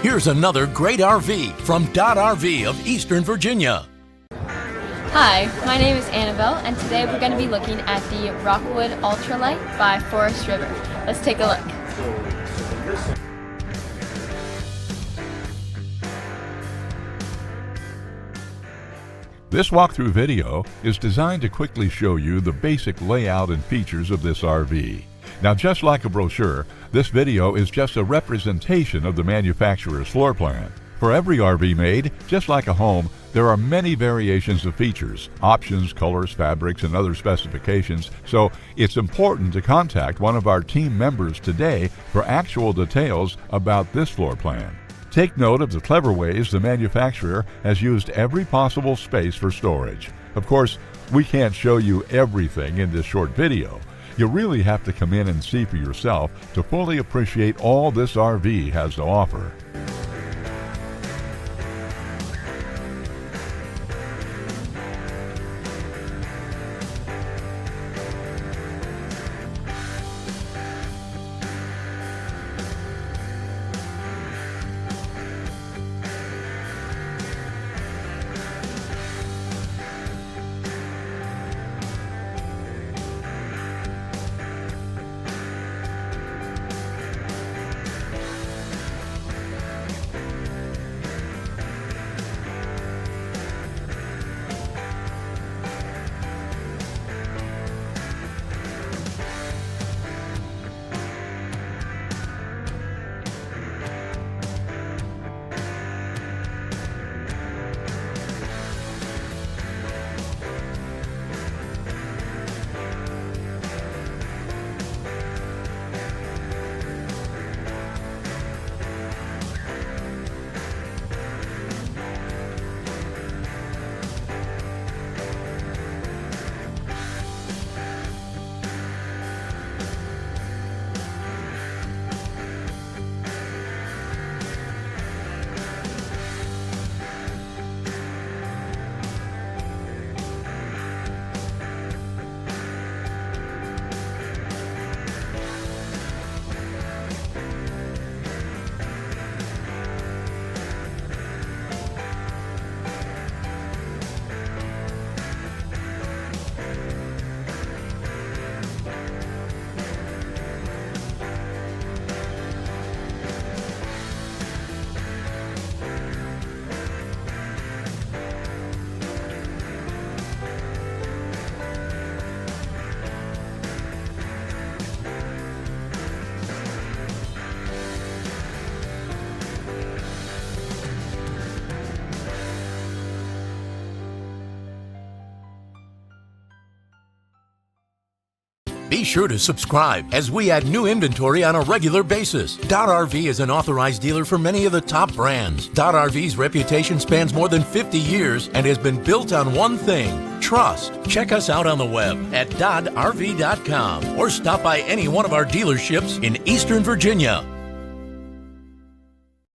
Here's another great RV from Dodd RV of Eastern Virginia. Hi, my name is Annabelle, and today we're going to be looking at the Rockwood Ultra Lite by Forest River. Let's take a look. This walkthrough video is designed to quickly show you the basic layout and features of this RV. Now, just like a brochure, this video is just a representation of the manufacturer's floor plan. For every RV made, just like a home, there are many variations of features, options, colors, fabrics, and other specifications, so it's important to contact one of our team members today for actual details about this floor plan. Take note of the clever ways the manufacturer has used every possible space for storage. Of course, we can't show you everything in this short video. You really have to come in and see for yourself to fully appreciate all this RV has to offer. Be sure to subscribe as we add new inventory on a regular basis. Dodd RV is an authorized dealer for many of the top brands. Dodd RV's reputation spans more than 50 years and has been built on one thing: trust. Check us out on the web at doddrv.com or stop by any one of our dealerships in Eastern Virginia.